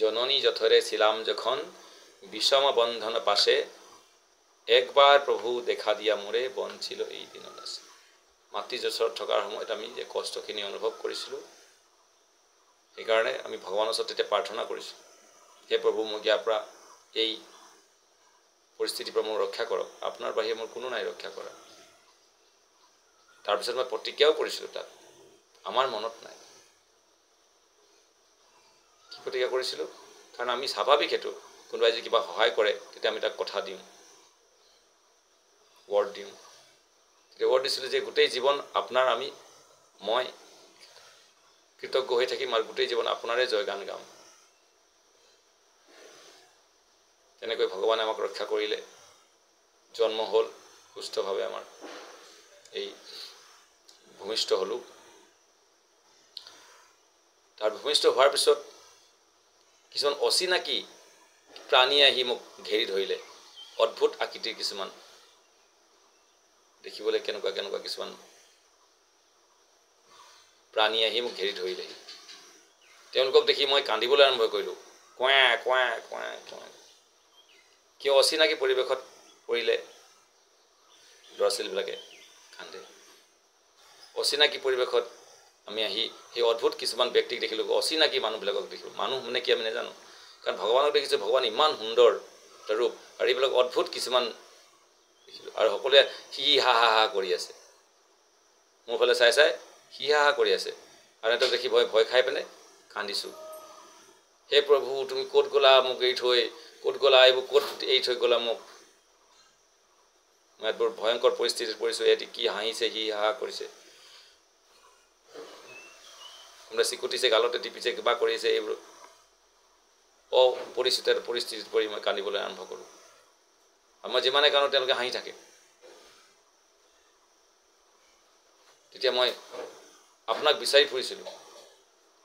জননী যথৰে ছিলাম যখন বিষম বন্ধন পাশে একবাৰ প্ৰভু দেখা দিয়া মোৰে বঞ্চিল এই দিনত আছে। মাতৃযশোৰত থকাৰ সময়ত আমি যে কষ্টখিনি অনুভৱ কৰিছিলোঁ, সেইকাৰণে আমি ভগৱানৰ ওচৰত তেতিয়া প্ৰাৰ্থনা কৰিছোঁ, হে প্ৰভু মোক ইয়াৰ পৰা এই পৰিস্থিতিৰ পৰা মোক ৰক্ষা কৰক, আপোনাৰ বাহিৰে মোৰ কোনো নাই ৰক্ষা কৰা। তাৰপিছত মই প্ৰতিজ্ঞাও কৰিছিলোঁ তাত, আমাৰ মনত নাই কি প্ৰতিজ্ঞা কৰিছিলোঁ, কাৰণ আমি স্বাভাৱিক সেইটো, কোনোবাই যদি কিবা সহায় কৰে তেতিয়া আমি তাক কথা দিওঁ, ৱৰ্ড দিওঁ। তেতিয়া ৱৰ্ড দিছিলোঁ যে গোটেই জীৱন আপোনাৰ মই কৃতজ্ঞ হৈ থাকিম আৰু গোটেই জীৱন আপোনাৰে জয়গান গাম। তেনেকৈ ভগৱানে আমাক ৰক্ষা কৰিলে, জন্ম হ'ল সুস্থভাৱে আমাৰ এই ভূমিষ্ঠ হ'লোঁ। তাৰ ভূমিষ্ঠ হোৱাৰ পিছত কিছুমান অচিনাকি প্ৰাণী আহি মোক ঘেৰি ধৰিলে, অদ্ভুত আকৃতিৰ কিছুমান, দেখিবলৈ কেনেকুৱা কেনেকুৱা কিছুমান প্ৰাণী আহি মোক ঘেৰি ধৰিলেহি। তেওঁলোকক দেখি মই কান্দিবলৈ আৰম্ভ কৰিলোঁ, কোৱা কোৱা কোৱা কোৱা। কিয় অচিনাকি পৰিৱেশত পৰিলে ল'ৰা ছোৱালীবিলাকে কান্দে। অচিনাকি পৰিৱেশত আমি আহি সেই অদ্ভুত কিছুমান ব্যক্তিক দেখিলোঁ, অচিনাকি মানুহবিলাকক দেখিলোঁ। মানুহ মানে কি আমি নাজানো, কাৰণ ভগৱানক দেখিছোঁ, ভগৱান ইমান সুন্দৰ ৰূপ, আৰু এইবিলাক অদ্ভুত কিছুমান দেখিলোঁ। আৰু সকলোৱে হি হা হা হা কৰি আছে, মোৰ ফালে চাই চাই হি হা হা কৰি আছে, আৰু সিহঁতক দেখি ভয় খাই পেলাই কান্দিছোঁ। হে প্ৰভু তুমি ক'ত গ'লা, মোক এৰি থৈ ক'ত গ'লা, এইবোৰ ক'ত এৰি থৈ গ'লা মোক, মই বৰ ভয়ংকৰ পৰিস্থিতিত পৰিছোঁ, এহেঁতি কি হাঁহিছে হি হা হা কৰিছে, কোনোবাই চিকুটিছে, গালতে টিপিছে, কিবা কৰিছে, এইবোৰ অপৰিচিত পৰিস্থিতিত পৰি মই কান্দিবলৈ আৰম্ভ কৰোঁ। আৰু মই যিমানে কান্দো তেওঁলোকে হাঁহি থাকে। তেতিয়া মই আপোনাক বিচাৰি ফুৰিছিলোঁ,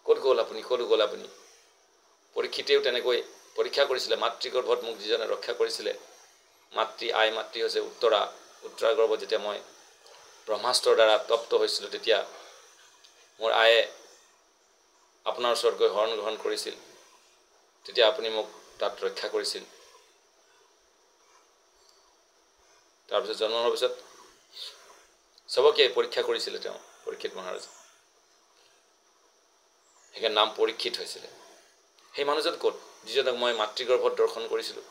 ক'ত গ'ল আপুনি, ক'ত গ'ল আপুনি। পৰীক্ষিতেও তেনেকৈ পৰীক্ষা কৰিছিলে, মাতৃগৰ্ভত মোক যিজনে ৰক্ষা কৰিছিলে, আই মাতৃ হৈছে উত্তৰা গৰ্ভত যেতিয়া মই ব্ৰহ্মাস্ত্ৰৰ দ্বাৰা তপ্ত হৈছিলোঁ, তেতিয়া মোৰ আয়ে আপোনাৰ ওচৰত গৈ শৰণ গ্ৰহণ কৰিছিল, তেতিয়া আপুনি মোক তাত ৰক্ষা কৰিছিল। তাৰপিছত জন্ম হোৱাৰ পিছত চবকে পৰীক্ষা কৰিছিলে তেওঁ, পৰীক্ষিত মহাৰাজ, সেইকাৰণে নাম পৰীক্ষিত হৈছিলে। সেই মানুহজন ক'ত, যিজনক মই মাতৃগৰ্ভত দৰ্শন কৰিছিলোঁ,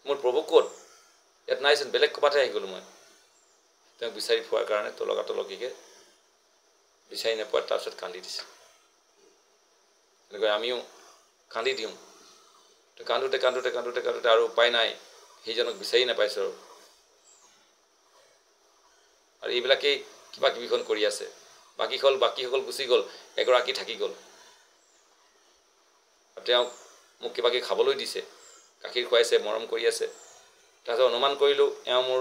মোৰ প্ৰভু ক'ত, ইয়াত নাইচোন, বেলেগ ক'ৰবাতহে আহি গ'লোঁ মই। তেওঁক বিচাৰি পোৱাৰ কাৰণে তলকাতলকিকৈ বিচাৰি নোপোৱাত তাৰপিছত কান্দি দিছে। এনেকৈ আমিও কান্দি দিওঁ, কান্দোতে কান্দোতে কান্দোতে কান্দোতে আৰু উপায় নাই, সেইজনক বিচাৰি নাপাইছোঁ আৰু এইবিলাকেই কিবা কিবিখন কৰি আছে। বাকীসকল গুচি গ'ল, এগৰাকী থাকি গ'ল, আৰু তেওঁক মোক কিবা কিবি খাবলৈ দিছে, গাখীৰ খুৱাইছে, মৰম কৰি আছে। তাৰপিছত অনুমান কৰিলোঁ এওঁ মোৰ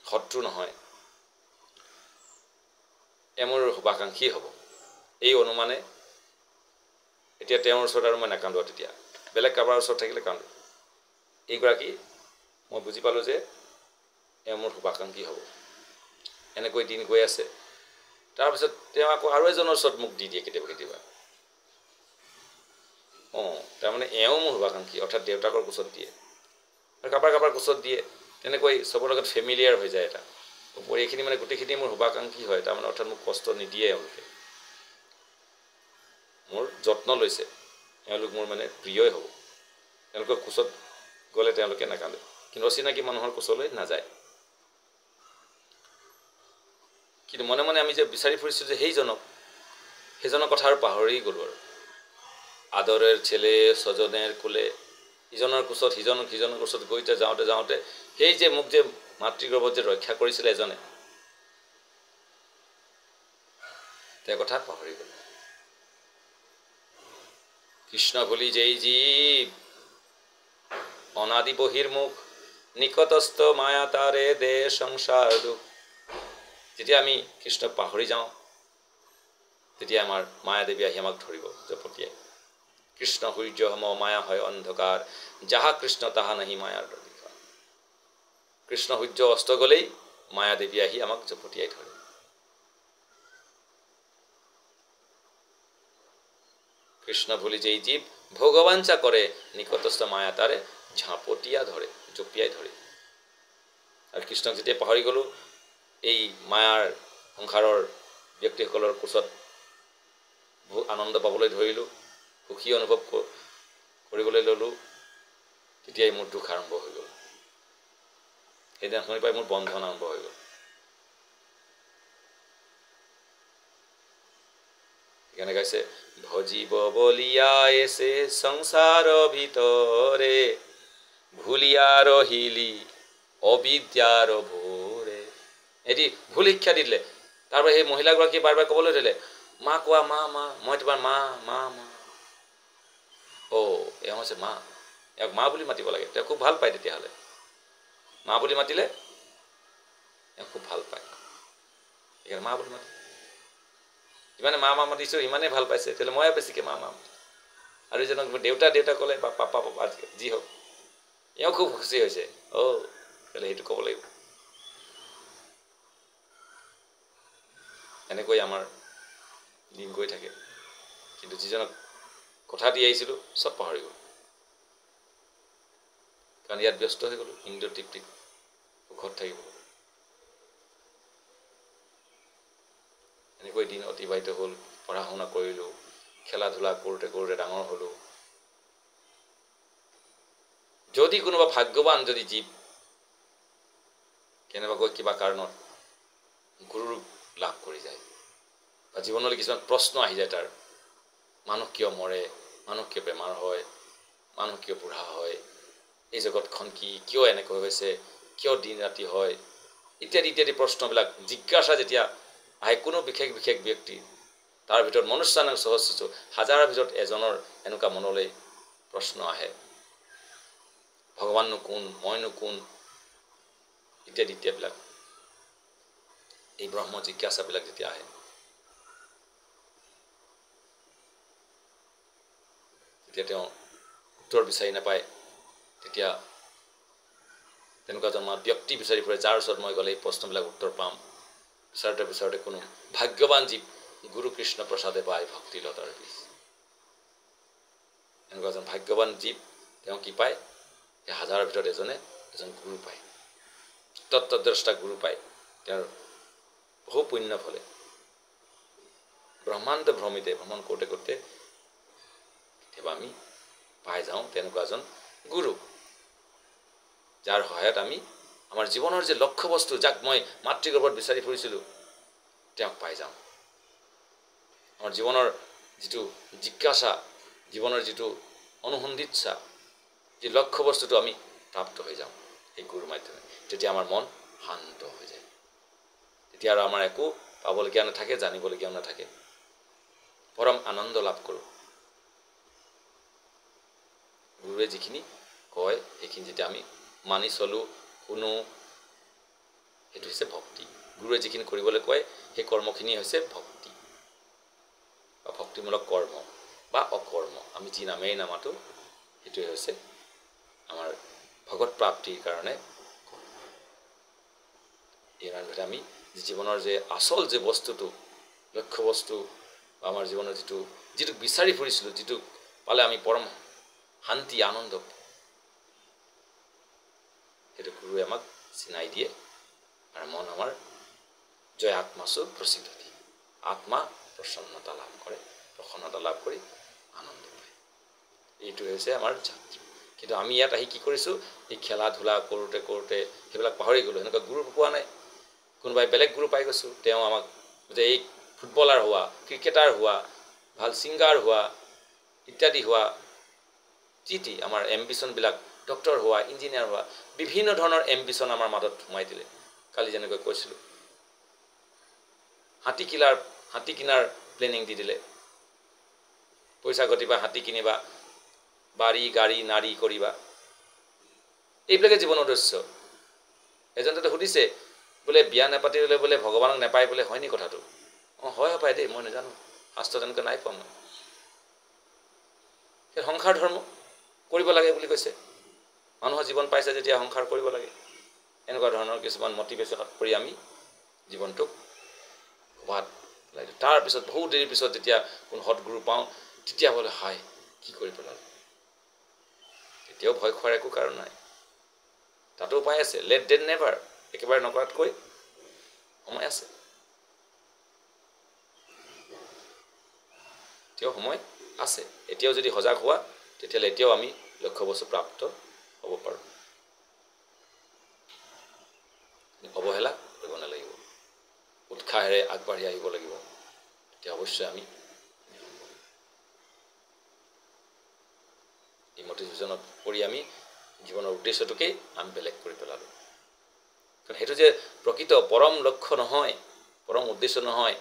শত্ৰু নহয়, এওঁ মোৰ শুভাকাংক্ষী হ'ব। এই অনুমানে এতিয়া তেওঁৰ ওচৰত আৰু মই নাকান্দো, তেতিয়া বেলেগ কাৰোবাৰ ওচৰত থাকিলে কান্দো। এইগৰাকী মই বুজি পালোঁ যে এওঁ মোৰ শুভাকাংক্ষী হ'ব। এনেকৈ দিন গৈ আছে। তাৰপিছত তেওঁ আকৌ আৰু এজনৰ ওচৰত মোক দি দিয়ে কেতিয়াবা কেতিয়াবা। তাৰমানে এওঁ মোৰ শুভাকাংক্ষী, অৰ্থাৎ দেউতাকৰ কোচত দিয়ে, আৰু কাৰোবাৰ কোচত দিয়ে। তেনেকৈ চবৰ লগত ফেমিলিয়াৰ হৈ যায় এটা। এইখিনি মানে গোটেইখিনি মোৰ শুভাকাংক্ষী হয়, তাৰমানে অৰ্থাৎ মোক কষ্ট নিদিয়ে এওঁলোকে, মোৰ যত্ন লৈছে, এওঁলোক মোৰ মানে প্ৰিয়ই হ'ব। তেওঁলোকৰ কোচত গ'লে তেওঁলোকে নাকান্দে, কিন্তু অচিনাকি মানুহৰ কোচলৈ নাযায়। কিন্তু মনে মনে আমি যে বিচাৰি ফুৰিছোঁ যে সেইজনৰ কথা আৰু পাহৰি গ'লোঁ। আৰু আদৰেৰ ছেলে স্বজনেৰ কোলে, ইজনৰ কোচত সিজনৰ কোচত গৈ যাওঁতে যাওঁতে সেই যে মোক যে মাতৃগৰ্ভত যে ৰক্ষা কৰিছিলে এজনে, তেওঁৰ কথা পাহৰি গ'ল। কৃষ্ণ ভুলি যেই জীৱ অনাদি বহিৰ্মুখ, নিকটস্থ মায়া তাৰে দে সংসাৰ দুখ। যেতিয়া আমি কৃষ্ণক পাহৰি যাওঁ, তেতিয়া আমাৰ মায়াদেৱী আহি আমাক ধৰিব জপতিয়াই। কৃষ্ণ সূৰ্য সম মায়া হয় অন্ধকাৰ, যাহা কৃষ্ণ তাহা নাহি মায়াৰ অধিকাৰ। কৃষ্ণ সূৰ্য অস্ত গ'লেই মায়াদেৱী আহি আমাক জপতিয়াই ধৰে। কৃষ্ণ ভুলি যেই জীৱ ভগৱাঞ্চা কৰে নিকটস্থ মায়া তাৰে ঝাপটীয়া ধৰে জঁপিয়াই ধৰে। আৰু কৃষ্ণক যেতিয়া পাহৰি গ'লোঁ, এই মায়াৰ সংসাৰৰ ব্যক্তিসকলৰ কোচত বহুত আনন্দ পাবলৈ ধৰিলোঁ, সুখী অনুভৱ কৰিবলৈ ল'লোঁ, তেতিয়াই মোৰ দুখ আৰম্ভ হৈ গ'ল। সেইদিনাখনৰ পৰাই মোৰ বন্ধন আৰম্ভ হৈ গ'ল। সেইকাৰণে গাইছে ভজিব বলিয়াইছে সংসাৰ ভিতৰে ভুলিয়া ৰহিলি অবিদ্যাৰ ভোৰে। এটি ভুল শিক্ষা দি দিলে। তাৰপৰা সেই মহিলাগৰাকীয়ে বাৰ বাৰ ক'বলৈ ধৰিলে, মা কোৱা, মা মা, মই তোমাৰ মা মা মা। এওঁ হৈছে মা, এওঁক মা বুলি মাতিব লাগে। তেওঁ খুব ভাল পায় তেতিয়াহ'লে। মা বুলি মাতিলে এওঁ খুব ভাল পায়, সেইকাৰণে মা বুলি মাতে। যিমানে মা মা মাতিছোঁ সিমানেই ভাল পাইছে, তেতিয়াহ'লে ময়ে বেছিকৈ মা মা। আৰু এজনক দেউতা দেউতা ক'লে বা পাপা পাপা যি হওক, এওঁ খুব খুচি হৈছে। তেতিয়াহ'লে সেইটো ক'ব লাগিব। এনেকৈ আমাৰ দিন গৈ থাকে। কিন্তু যিজনক কথা দি আহিছিলোঁ চব পাহৰি গ'ল, কাৰণ ইয়াত ব্যস্ত হৈ গ'লোঁ ইন্দ্ৰিয় তৃপ্তিত, সুখত থাকিব। এনেকৈ দিন অতিবাহিত হ'ল, পঢ়া শুনা কৰিলোঁ, খেলা ধূলা কৰোঁতে কৰোঁতে ডাঙৰ হ'লোঁ। যদি কোনোবা ভাগ্যৱান যদি জীৱ কেনেবাকৈ কিবা কাৰণত গুৰুৰ লাভ কৰি যায়, বা জীৱনলৈ কিছুমান প্ৰশ্ন আহি যায় তাৰ, মানুহ কিয় মৰে, মানুহ কিয় বেমাৰ হয়, মানুহ কিয় বুঢ়া হয়, এই জগতখন কি, কিয় এনেকৈ হৈছে, কিয় দিন ৰাতি হয়, ইত্যাদি ইত্যাদি প্ৰশ্নবিলাক জিজ্ঞাসা যেতিয়া আহে কোনো বিশেষ বিশেষ ব্যক্তি, তাৰ ভিতৰত মনুষ্যানং সহস্ৰসু, হাজাৰৰ ভিতৰত এজনৰ এনেকুৱা মনলৈ প্ৰশ্ন আহে, ভগৱাননো কোন, মইনো কোন, ইত্যাদি ইত্যাদিবিলাক, এই ব্ৰহ্ম জিজ্ঞাসাবিলাক যেতিয়া আহে, যেতিয়া তেওঁ উত্তৰ বিচাৰি নাপায়, তেতিয়া তেনেকুৱা এজন ব্যক্তি বিচাৰি ফুৰে, যাৰ ওচৰত মই গ'লে এই প্ৰশ্নবিলাক উত্তৰ পাম। বিচাৰোঁতে বিচাৰোঁতে কোনো ভাগ্যৱান জীৱ গুৰু কৃষ্ণ প্ৰসাদে পায় ভক্তিলতাৰ বীজ। এনেকুৱা এজন ভাগ্যৱান জীৱ, তেওঁ কি পায়, এই হাজাৰৰ ভিতৰত এজন গুৰু পায়, তত্ত্বদ্ৰষ্টা গুৰু পায়। তেওঁৰ বহু পুণ্য ফলে ব্ৰহ্মাণ্ড ভ্ৰমিতে ভ্ৰমণ কৰোঁতে কৰোঁতে কেতিয়াবা আমি পাই যাওঁ তেনেকুৱা এজন গুৰু, যাৰ সহায়ত আমি আমাৰ জীৱনৰ যে লক্ষ্য বস্তু, যাক মই মাতৃগৰ্ভত বিচাৰি ফুৰিছিলোঁ, তেওঁক পাই যাওঁ। আমাৰ জীৱনৰ যিটো জিজ্ঞাসা, জীৱনৰ যিটো অনুসন্ধিৎসা, যি লক্ষ্য বস্তুটো আমি প্ৰাপ্ত হৈ যাওঁ এই গুৰুৰ মাধ্যমে। তেতিয়া আমাৰ মন শান্ত হৈ যায়, তেতিয়া আৰু আমাৰ একো পাবলগীয়া নাথাকে, জানিবলগীয়াও নাথাকে, পৰম আনন্দ লাভ কৰোঁ। গুৰুৱে যিখিনি কয় সেইখিনি যেতিয়া আমি মানি চলোঁ, শুনো, সেইটো হৈছে ভক্তি। গুৰুৱে যিখিনি কৰিবলৈ কয় সেই কৰ্মখিনি হৈছে ভক্তি বা ভক্তিমূলক কৰ্ম বা অকৰ্ম, আমি যি নামেই নামাতো, সেইটোৱে হৈছে আমাৰ ভগত প্ৰাপ্তিৰ কাৰণে। এই কাৰণে আমি জীৱনৰ যে আচল যে বস্তুটো, লক্ষ্য বস্তু, আমাৰ জীৱনৰ যিটো বিচাৰি ফুৰিছিলোঁ, যিটো পালে আমি পৰম শান্তি আনন্দ, সেইটো গুৰুৱে আমাক চিনাই দিয়ে। আৰু মন আমাৰ জয় আত্মাসু প্ৰসিদ্ধি, আত্মা প্ৰসন্নতা লাভ কৰে, প্ৰসন্নতা লাভ কৰি আনন্দ পায়। এইটো হৈছে আমাৰ যাত্ৰা। কিন্তু আমি ইয়াত আহি কি কৰিছোঁ, এই খেলা ধূলা কৰোঁতে কৰোঁতে সেইবিলাক পাহৰি গ'লোঁ। সেনেকুৱা গুৰু পোৱা নাই। কোনোবাই বেলেগ গুৰু পাই গৈছোঁ, তেওঁ আমাক যে এই ফুটবলাৰ হোৱা, ক্ৰিকেটাৰ হোৱা, ভাল ছিংগাৰ হোৱা, ইত্যাদি হোৱা, যি আমাৰ এম্বিশ্যনবিলাক, ডক্টৰ হোৱা, ইঞ্জিনিয়াৰ হোৱা, বিভিন্ন ধৰণৰ এম্বিশ্যন আমাৰ মাজত সোমাই দিলে। কালি যেনেকৈ কৈছিলোঁ, হাতী কিনাৰ প্লেনিং দি দিলে, পইচা ঘটিবা, হাতী কিনিবা, বাৰী গাড়ী নাৰী কৰিবা, এইবিলাকে জীৱনৰ উদ্দেশ্য। এজনে সুধিছে বোলে বিয়া নাপাতিলে বোলে ভগৱানক নাপায় বোলে, হয়নি কথাটো? হয় পায় দেই, মই নাজানো, শাস্ত্ৰ তেনেকৈ নাই পোৱা মই। সেই সংসাৰ ধৰ্ম কৰিব লাগে বুলি কৈছে, মানুহৰ জীৱন পাইছে যেতিয়া সংসাৰ কৰিব লাগে, এনেকুৱা ধৰণৰ কিছুমান মটিভেশ্যনত পৰি আমি জীৱনটোক ক'ৰবাত তাৰপিছত বহু দেৰিৰ পিছত যেতিয়া কোনো সৎগুৰু পাওঁ, তেতিয়া বোলে হাই কি কৰি পেলালে, তেতিয়াও ভয় খোৱাৰ একো কাৰণ নাই, তাতো উপায় আছে। লেট দেন নেভাৰ, একেবাৰে নকৰাতকৈ সময় আছে, এতিয়াও সময় আছে। এতিয়াও যদি সজাগ হোৱা তেতিয়াহ'লে এতিয়াও আমি লক্ষ্যবস্তু প্ৰাপ্ত হ'ব পাৰোঁ। অৱহেলা কৰিব নালাগিব, উৎসাহেৰে আগবাঢ়ি আহিব লাগিব, তেতিয়া অৱশ্যই আমি এই মটিভেশ্যনত পৰি আমি জীৱনৰ উদ্দেশ্যটোকেই আমি বেলেগ কৰি পেলালোঁ। কাৰণ সেইটো যে প্ৰকৃত পৰম লক্ষ্য নহয়, পৰম উদ্দেশ্য নহয়।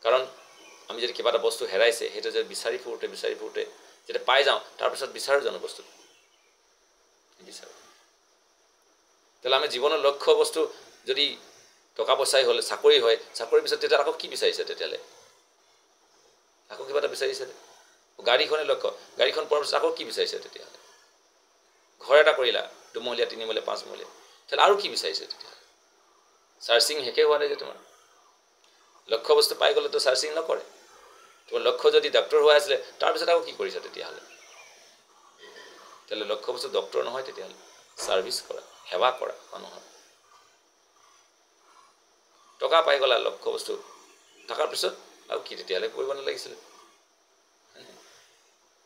কাৰণ আমি যদি কিবা এটা বস্তু হেৰাইছে সেইটো যে বিচাৰি ফুৰোঁতে যেতিয়া পাই যাওঁ তাৰপিছত বিচাৰোঁ জানো বস্তুটো, বিচাৰোঁ। তেতিয়াহ'লে আমি জীৱনৰ লক্ষ্য বস্তু যদি টকা পইচাই হ'লে, চাকৰি হয়, চাকৰিৰ পিছত তেতিয়া আকৌ কি বিচাৰিছে, তেতিয়াহ'লে আকৌ কিবা এটা বিচাৰিছে। গাড়ীখনে লক্ষ্য, গাড়ীখন পোৱাৰ পিছত আকৌ কি বিচাৰিছে, তেতিয়াহ'লে ঘৰ এটা কৰিলা 2 মহলীয়া 3 মহলীয়া 5 মহলীয়া, তেতিয়াহ'লে আৰু কি বিচাৰিছে, তেতিয়াহ'লে চাৰ্চিং শেষেই হোৱা নাই যে তোমাৰ। লক্ষ্য বস্তু পাই গ'লেতো চাৰ্চিং নকৰে। তোমাৰ লক্ষ্য যদি ডক্টৰ হোৱা আছিলে তাৰপিছত আকৌ কি কৰিছা, তেতিয়াহ'লে লক্ষ্য বস্তু ডক্টৰ নহয়, তেতিয়াহ'লে ছাৰ্ভিচ কৰা, সেৱা কৰা মানুহৰ। টকা পাই গ'লা লক্ষ্য বস্তু থকাৰ পিছত আৰু কি, তেতিয়াহ'লে কৰিব নালাগিছিলে।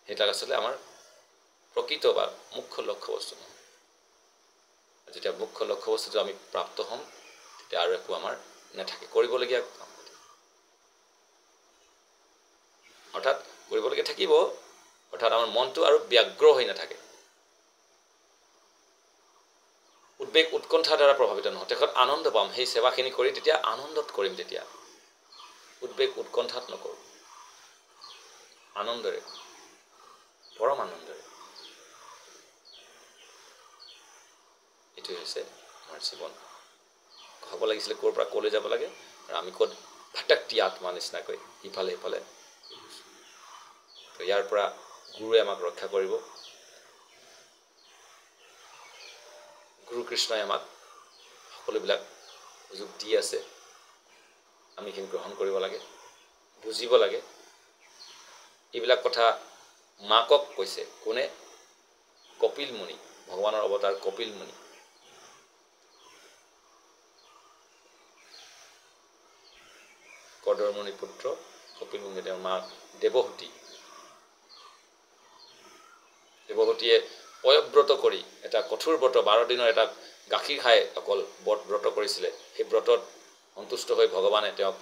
সেইবিলাক আচলতে আমাৰ প্ৰকৃত বা মুখ্য লক্ষ্য বস্তু নহয়। যেতিয়া মুখ্য লক্ষ্য বস্তুটো আমি প্ৰাপ্ত হ'ম তেতিয়া আৰু একো আমাৰ নাথাকে কৰিবলগীয়া কাম। অৰ্থাৎ কৰিবলগীয়া থাকিব, অৰ্থাৎ আমাৰ মনটো আৰু ব্যগ্ৰ হৈ নাথাকে, উদ্বেগ উৎকণ্ঠাৰ দ্বাৰা প্ৰভাৱিত নহয়। তেখেত আনন্দ পাম সেই সেৱাখিনি কৰি, তেতিয়া আনন্দত কৰিম, তেতিয়া উদ্বেগ উৎকণ্ঠাত নকৰোঁ, আনন্দৰে, পৰম আনন্দৰে। এইটোৱে হৈছে আমাৰ জীৱন। হ'ব লাগিছিলে ক'ৰ পৰা ক'লৈ যাব লাগে, আৰু আমি ক'ত ভাটকটি আত্মা নিচিনাকৈ ইফালে সিফালে। তো ইয়াৰ পৰা গুৰুৱে আমাক ৰক্ষা কৰিব। গুৰু কৃষ্ণই আমাক সকলোবিলাক সুযোগ দি আছে, আমি এইখিনি গ্ৰহণ কৰিব লাগে, বুজিব লাগে। এইবিলাক কথা মাকক কৈছে কোনে, কপিল মুনি, ভগৱানৰ অৱতাৰ কপিল মুনি। কৰ্দমুনিৰ পুত্ৰ কপিল মুনি, তেওঁৰ মা দেৱহূতি। দেৱহূতিয়ে পয়ব্ৰত কৰি এটা কঠোৰ ব্ৰত, 12 দিনৰ এটা গাখীৰ খাই অকল ব্ৰত কৰিছিলে। সেই ব্ৰতত সন্তুষ্ট হৈ ভগৱানে তেওঁক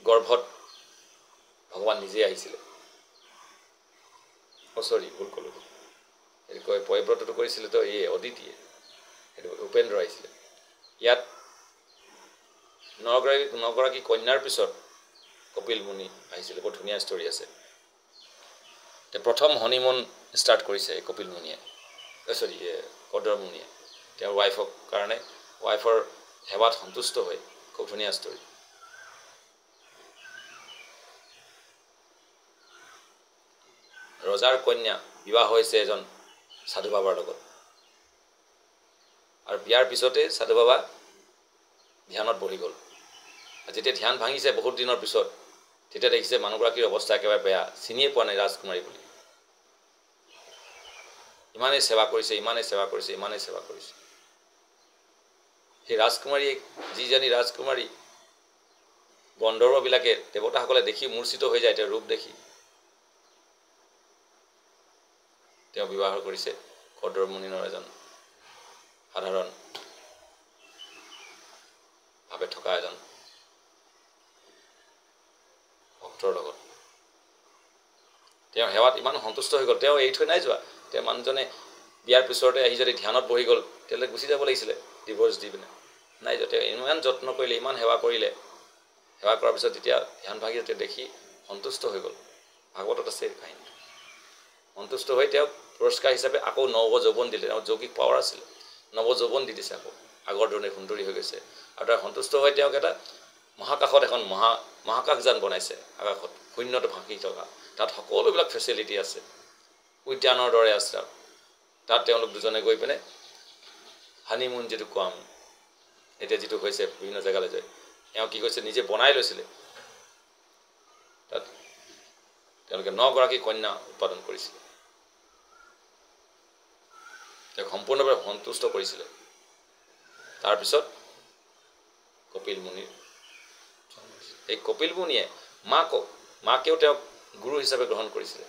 গৰ্ভত, ভগৱান নিজে আহিছিলে, ভুল ক'লোঁ, সেইটো কয় পয়ব্ৰতটো কৰিছিলে তো এই অদিতিয়ে, সেইটো উপেন্দ্ৰ আহিছিলে। ইয়াত 9গৰাকী কন্যাৰ পিছত কপিল মুনি আহিছিলে। বৰ ধুনীয়া ষ্টৰী আছে। প্ৰথম হনিমুন ষ্টাৰ্ট কৰিছে কপিল মুনিয়ে, কৰ্দম মুনিয়ে তেওঁৰ ৱাইফৰ কাৰণে, ৱাইফৰ সেৱাত সন্তুষ্ট হৈ। খুব ধুনীয়া ষ্টৰী। ৰজাৰ কন্যা বিবাহ হৈছে এজন সাধু বাবাৰ লগত, আৰু বিয়াৰ পিছতে সাধু বাবা ধ্যানত বহি গ'ল। যেতিয়া ধ্যান ভাঙিছে বহুত দিনৰ পিছত, তেতিয়া দেখিছে মানুহগৰাকীৰ অৱস্থা একেবাৰে বেয়া, চিনিয়ে পোৱা নাই ৰাজকুমাৰী বুলি। ইমানেই সেৱা কৰিছে, সেই ৰাজকুমাৰীক, যিজনী ৰাজকুমাৰী গন্ধৰ্ববিলাকে, দেৱতাসকলে দেখি মূৰ্ছিত হৈ যায় তেওঁৰ ৰূপ দেখি, তেওঁ বিবাহ কৰিছে কৰ্দম মুনিৰ এজন সাধাৰণ ভাৱে থকা এজন ভক্তৰ লগত। তেওঁ সেৱাত ইমান সন্তুষ্ট হৈ গ'ল, তেওঁ এৰি থৈ নাই যোৱা। তেওঁ মানুহজনে বিয়াৰ পিছতে আহি যদি ধ্যানত বহি গ'ল, তেতিয়াহ'লে গুচি যাব লাগিছিলে ডিভৰ্চ দি পিনে, নাই যোৱা। তেওঁ ইমান যত্ন কৰিলে, ইমান সেৱা কৰিলে, সেৱা কৰাৰ পিছত যেতিয়া ধ্যান ভাঙি তেওঁ দেখি সন্তুষ্ট হৈ গ'ল। ভাগৱতত আছে কাহিনী। সন্তুষ্ট হৈ তেওঁক পুৰস্কাৰ হিচাপে আকৌ নৱযৌৱন দিলে। তেওঁৰ যৌগিক পাৱাৰ আছিলে, নৱযৌৱন দি দিছে, আকৌ আগৰ ধৰণে সুন্দৰী হৈ গৈছে। আৰু তাৰ সন্তুষ্ট হৈ তেওঁক এটা মহাকাশত এখন মহাকাশযান বনাইছে, আকাশত শূন্যত ভাসি থকা। তাত সকলোবিলাক ফেচিলিটি আছে, উদ্যানৰ দৰে আছে। তাত তেওঁলোক দুজনে গৈ পিনে হানিমুন যিটো কোৱা আমি, এতিয়া যিটো হৈছে বিভিন্ন জেগালৈ যায়, এওঁ কি কৈছে নিজে বনাই লৈছিলে। তাত তেওঁলোকে 9গৰাকী কন্যা উৎপাদন কৰিছিলে। তেওঁক সম্পূৰ্ণভাৱে সন্তুষ্ট কৰিছিলে। তাৰপিছত কপিল মুনিৰ এই কপিল মুনিয়ে মাকেও তেওঁক গুৰু হিচাপে গ্ৰহণ কৰিছিলে।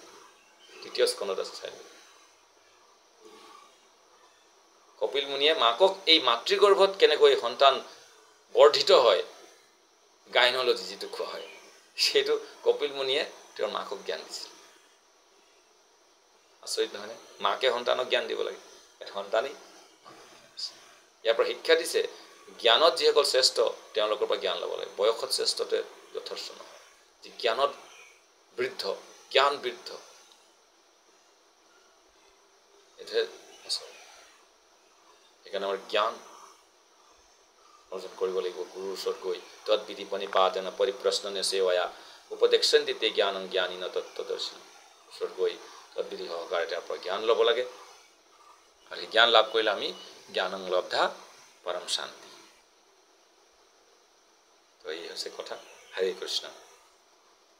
তৃতীয় স্কন্ধত আছে চাই। কপিল মুনিয়ে মাকক এই মাতৃগৰ্ভত কেনেকৈ সন্তান বৰ্ধিত হয়, গাইনলজি যিটো কোৱা হয়, সেইটো কপিল মুনিয়ে তেওঁৰ মাকক জ্ঞান দিছিল। আচৰিত নহয়নে? মাকে সন্তানক জ্ঞান দিব লাগে। সন্তানেই ইয়াৰ পৰা শিক্ষা দিছে, জ্ঞানত যিসকল শ্ৰেষ্ঠ তেওঁলোকৰ পৰা জ্ঞান ল'ব লাগে। বয়সত শ্ৰেষ্ঠতে যথেষ্ট নহয়। যি জ্ঞানত বৃদ্ধ, জ্ঞান বৃদ্ধ, এইটোহে আচল। সেইকাৰণে আমাৰ জ্ঞান অৰ্জন কৰিব লাগিব। গুৰুৰ ওচৰত গৈ তৎবিধি প্ৰণিপাতেন পৰিপ্ৰশ্ননে সেৱায়া উপদেক্ষন্তি তে জ্ঞানং জ্ঞানীন তত্ত্বদৰ্শী। ওচৰত গৈ তৎবিধি সহকাৰে তেওঁৰ পৰা জ্ঞান ল'ব লাগে। আৰু সেই জ্ঞান লাভ কৰিলে আমি জ্ঞানং লব্ধা পৰম শান্তি। তো এই হৈছে কথা। হৰে কৃষ্ণ।